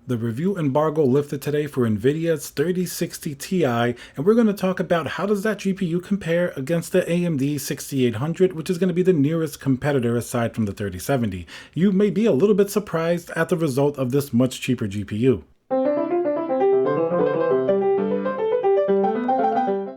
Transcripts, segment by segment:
The review embargo lifted today for Nvidia's 3060 Ti, and we're going to talk about how does that GPU compare against the AMD 6800, which is going to be the nearest competitor aside from the 3070. You may be a little bit surprised at the result of this much cheaper GPU.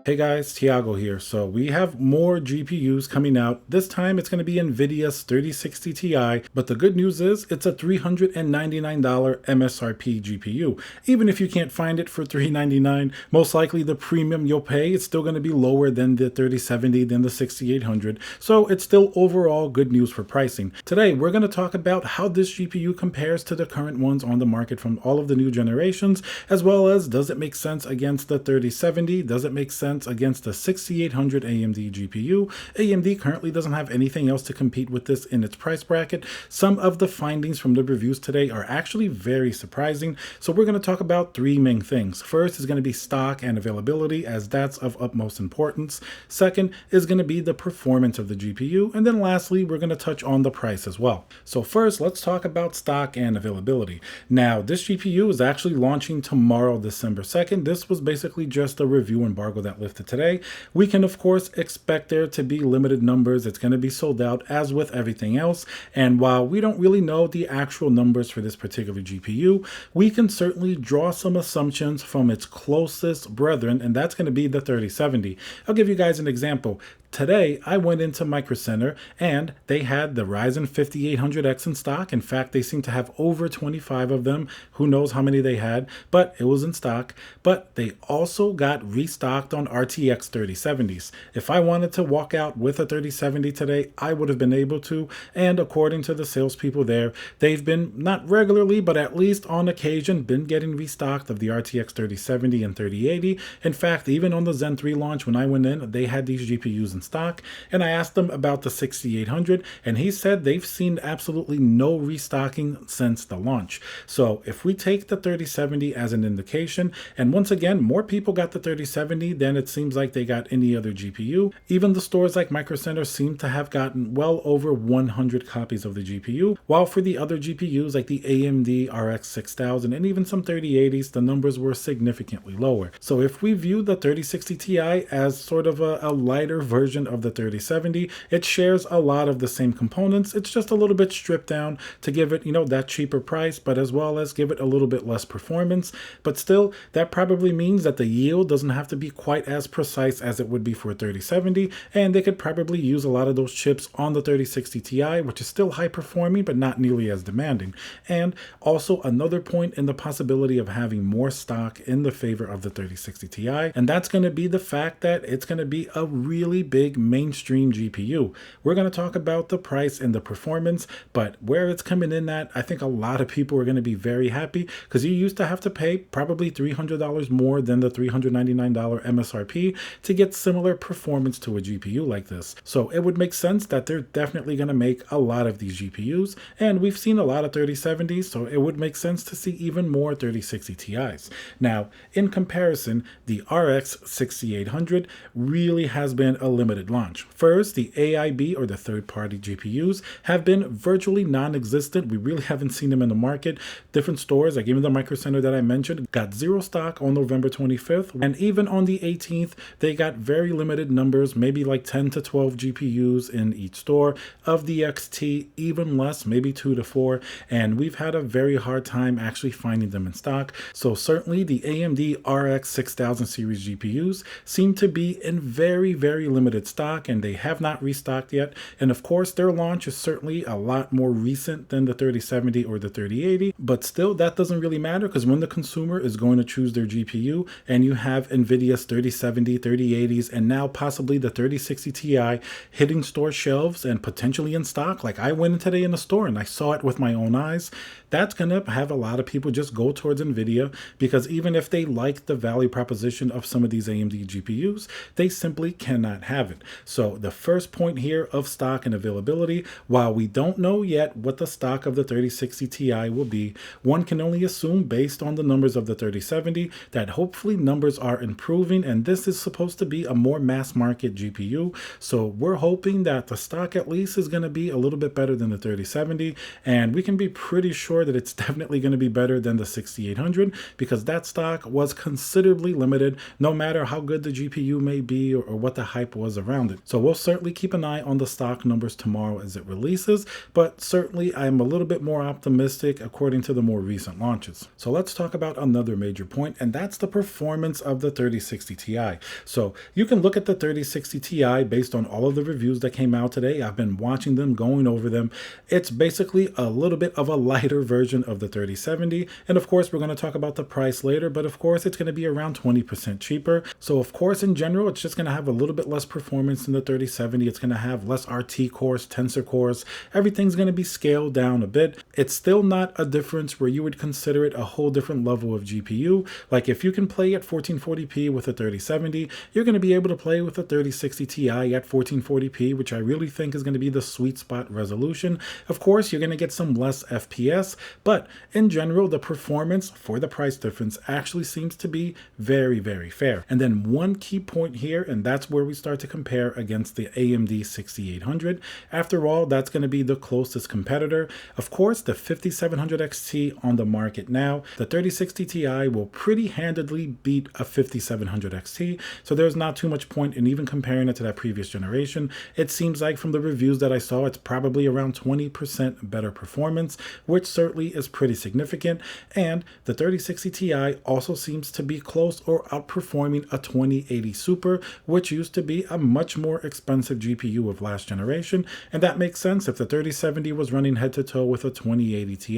Hey guys, Tiago here. So we have more GPUs coming out. This time it's going to be Nvidia's 3060 Ti, but the good news is it's a $399 MSRP GPU. Even if you can't find it for $399, most likely the premium you'll pay is still going to be lower than the 3070, than the 6800. So it's still overall good news for pricing. Today we're going to talk about how this GPU compares to the current ones on the market from all of the new generations, as well as does it make sense against the 3070? Does it make sense against the 6800 AMD GPU? AMD currently doesn't have anything else to compete with this in its price bracket. Some of the findings from the reviews today are actually very surprising. So we're going to talk about three main things. First is going to be stock and availability, as that's of utmost importance. Second is going to be the performance of the GPU. And then lastly, we're going to touch on the price as well. So first, let's talk about stock and availability. Now, this GPU is actually launching tomorrow, December 2nd. This was basically just a review embargo that lifted today. We can of course expect there to be limited numbers. It's going to be sold out as with everything else. And while we don't really know the actual numbers for this particular GPU, we can certainly draw some assumptions from its closest brethren, and that's going to be the 3070. I'll give you guys an example. Today, I went into Micro Center and they had the Ryzen 5800X in stock. In fact, they seem to have over 25 of them. Who knows how many they had, but it was in stock. But they also got restocked on RTX 3070s. If I wanted to walk out with a 3070 today, I would have been able to. And according to the salespeople there, they've been, not regularly, but at least on occasion, been getting restocked of the RTX 3070 and 3080. In fact, even on the Zen 3 launch, when I went in, they had these GPUs in stock, and I asked them about the 6800, and he said they've seen absolutely no restocking since the launch. So if we take the 3070 as an indication, and once again, more people got the 3070 than it seems like they got any other GPU. Even the stores like Micro Center seem to have gotten well over 100 copies of the GPU, while for the other GPUs like the AMD RX 6000 and even some 3080s, the numbers were significantly lower. So if we view the 3060 Ti as sort of a lighter version of the 3070, it shares a lot of the same components. It's just a little bit stripped down to give it, that cheaper price, but as well as give it a little bit less performance. But still, that probably means that the yield doesn't have to be quite as precise as it would be for a 3070, and they could probably use a lot of those chips on the 3060 Ti, which is still high performing, but not nearly as demanding. And also another point in the possibility of having more stock in the favor of the 3060 Ti, and that's going to be the fact that it's going to be a really big mainstream GPU. We're going to talk about the price and the performance, but where it's coming in at, I think a lot of people are going to be very happy, because you used to have to pay probably $300 more than the $399 MSRP to get similar performance to a GPU like this. So it would make sense that they're definitely going to make a lot of these GPUs, and we've seen a lot of 3070s, so it would make sense to see even more 3060 Ti's. Now, in comparison, the RX 6800 really has been a limited launch. First, the AIB, or the third-party GPUs, have been virtually non-existent. We really haven't seen them in the market. Different stores, like even the Micro Center that I mentioned, got zero stock on November 25th, and even on the 18th, they got very limited numbers, maybe like 10 to 12 GPUs in each store. Of the XT, even less, maybe 2 to 4, and we've had a very hard time actually finding them in stock. So certainly the AMD RX 6000 series GPUs seem to be in very, very limited stock, and they have not restocked yet. And of course, their launch is certainly a lot more recent than the 3070 or the 3080, but still that doesn't really matter, because when the consumer is going to choose their GPU and you have Nvidia's 3070, 3080s, and now possibly the 3060 Ti hitting store shelves and potentially in stock, like I went in today in the store and I saw it with my own eyes, that's going to have a lot of people just go towards Nvidia, because even if they like the value proposition of some of these AMD GPUs, they simply cannot have it. So the first point here of stock and availability, while we don't know yet what the stock of the 3060 Ti will be, one can only assume based on the numbers of the 3070 that hopefully numbers are improving, and this is supposed to be a more mass market GPU. So we're hoping that the stock at least is going to be a little bit better than the 3070, and we can be pretty sure sure that it's definitely going to be better than the 6800 because that stock was considerably limited, no matter how good the GPU may be or what the hype was around it. So we'll certainly keep an eye on the stock numbers tomorrow as it releases, but certainly I'm a little bit more optimistic according to the more recent launches. So let's talk about another major point, and that's the performance of the 3060 Ti. So you can look at the 3060 Ti based on all of the reviews that came out today. I've been watching them, going over them. It's basically a little bit of a lighter version of the 3070. And of course, we're going to talk about the price later, but of course, it's going to be around 20% cheaper. So of course, in general, it's just going to have a little bit less performance than the 3070. It's going to have less RT cores, tensor cores. Everything's going to be scaled down a bit. It's still not a difference where you would consider it a whole different level of GPU. Like if you can play at 1440p with a 3070, you're going to be able to play with a 3060 Ti at 1440p, which I really think is going to be the sweet spot resolution. Of course, you're going to get some less FPS, but in general, the performance for the price difference actually seems to be very, very fair. And then one key point here, and that's where we start to compare against the AMD 6800. After all, that's going to be the closest competitor. Of course, the 5700 XT on the market now, the 3060 Ti will pretty handedly beat a 5700 XT, so there's not too much point in even comparing it to that previous generation. It seems like from the reviews that I saw, it's probably around 20% better performance, which certainly is pretty significant. And the 3060 Ti also seems to be close or outperforming a 2080 Super, which used to be a much more expensive GPU of last generation. And that makes sense. If the 3070 was running head to toe with a 2080 Ti,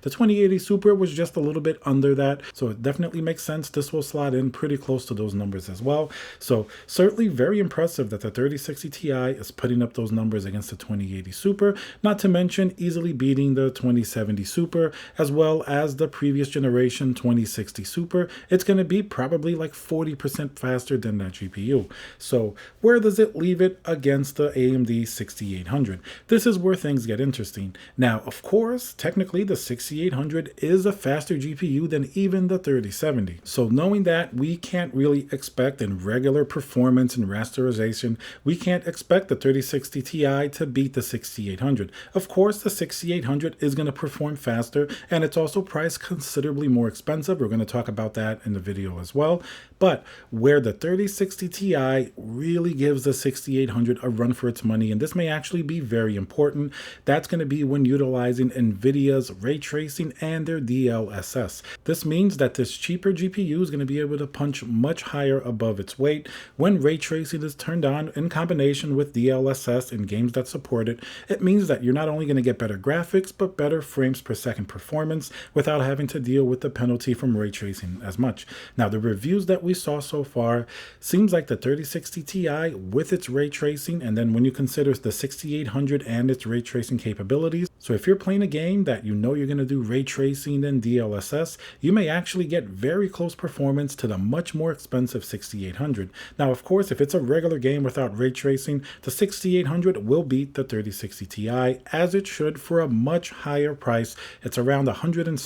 the 2080 Super was just a little bit under that. So it definitely makes sense. This will slot in pretty close to those numbers as well. So certainly very impressive that the 3060 Ti is putting up those numbers against the 2080 Super, not to mention easily beating the 2070 Super as well as the previous generation 2060 Super. It's going to be probably like 40% faster than that GPU. So where does it leave it against the AMD 6800? This is where things get interesting. Now, of course, technically the 6800 is a faster GPU than even the 3070. So knowing that, we can't really expect in regular performance and rasterization, we can't expect the 3060 Ti to beat the 6800. Of course, the 6800 is going to perform faster, and it's also priced considerably more expensive. We're going to talk about that in the video as well. But where the 3060 Ti really gives the 6800 a run for its money, and this may actually be very important, that's going to be when utilizing Nvidia's ray tracing and their DLSS. This means that this cheaper GPU is going to be able to punch much higher above its weight when ray tracing is turned on in combination with DLSS in games that support it. It means that you're not only going to get better graphics, but better frames per second performance without having to deal with the penalty from ray tracing as much. Now, the reviews that we saw so far seems like the 3060 Ti with its ray tracing, and then when you consider the 6800 and its ray tracing capabilities, so if you're playing a game that you know you're going to do ray tracing and DLSS, you may actually get very close performance to the much more expensive 6800. Now, of course, if it's a regular game without ray tracing, the 6800 will beat the 3060 Ti, as it should, for a much higher price. It's around $179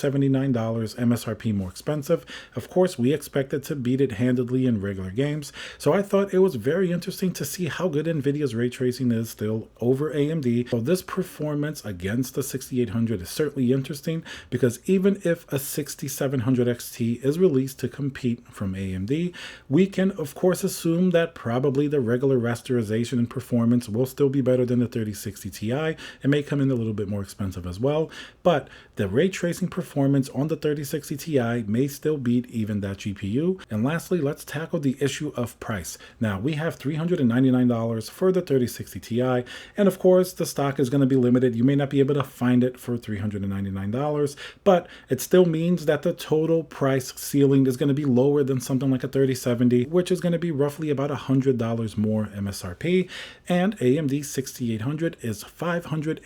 MSRP more expensive. Of course, we expect it to beat it handedly in regular games. So I thought it was very interesting to see how good Nvidia's ray tracing is still over AMD. So this performance against the 6800 is certainly interesting, because even if a 6700 XT is released to compete from AMD, we can of course assume that probably the regular rasterization and performance will still be better than the 3060 Ti. It may come in a little bit more expensive as well, but the ray tracing performance on the 3060 Ti may still beat even that GPU. And lastly, let's tackle the issue of price. Now, we have $399 for the 3060 Ti, and of course the stock is going to be limited. You may not be able to find it for $399, but it still means that the total price ceiling is going to be lower than something like a 3070, which is going to be roughly about $100 more MSRP, and AMD 6800 is $579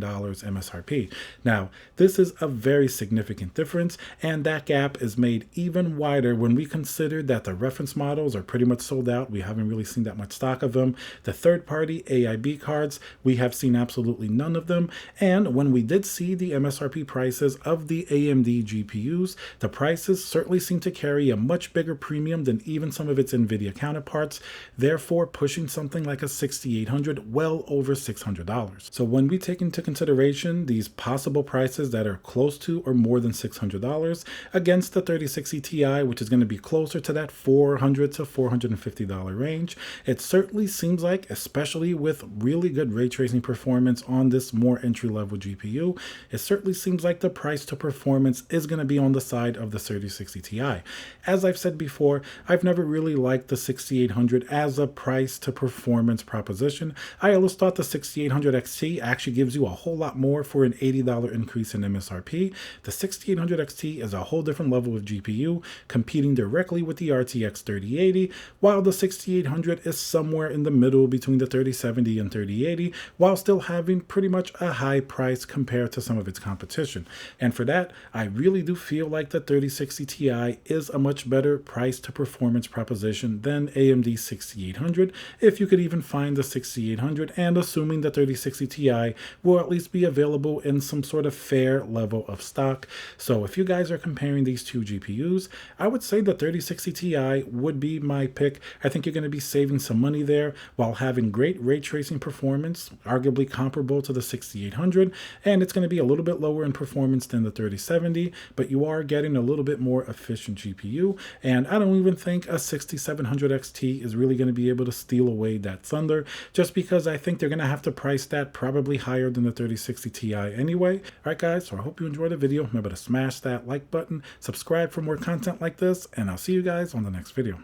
MSRP. Now, this is a very significant difference, and that gap is made even wider when we consider that the reference models are pretty much sold out. We haven't really seen that much stock of them. The third-party AIB cards, we have seen absolutely none of them. And when we did see the MSRP prices of the AMD GPUs, the prices certainly seem to carry a much bigger premium than even some of its Nvidia counterparts, therefore pushing something like a 6800 well over $600. So when we take into consideration these possible possible prices that are close to or more than $600 against the 3060 Ti, which is going to be closer to that $400 to $450 range. It certainly seems like, especially with really good ray tracing performance on this more entry-level GPU, it certainly seems like the price to performance is going to be on the side of the 3060 Ti. As I've said before, I've never really liked the 6800 as a price to performance proposition. I always thought the 6800 XT actually gives you a whole lot more for an $80 increase in MSRP. The 6800 XT is a whole different level of GPU, competing directly with the RTX 3080, while the 6800 is somewhere in the middle between the 3070 and 3080, while still having pretty much a high price compared to some of its competition. And for that, I really do feel like the 3060 Ti is a much better price to performance proposition than AMD 6800, if you could even find the 6800, and assuming the 3060 Ti will at least be available in some sort of fair level of stock. So if you guys are comparing these two GPUs, I would say the 3060 Ti would be my pick. I think you're going to be saving some money there while having great ray tracing performance, arguably comparable to the 6800, and it's going to be a little bit lower in performance than the 3070, but you are getting a little bit more efficient GPU, and I don't even think a 6700 XT is really going to be able to steal away that thunder, just because I think they're going to have to price that probably higher than the 3060 Ti anyway. Alright guys, so I hope you enjoyed the video. Remember to smash that like button, subscribe for more content like this, and I'll see you guys on the next video.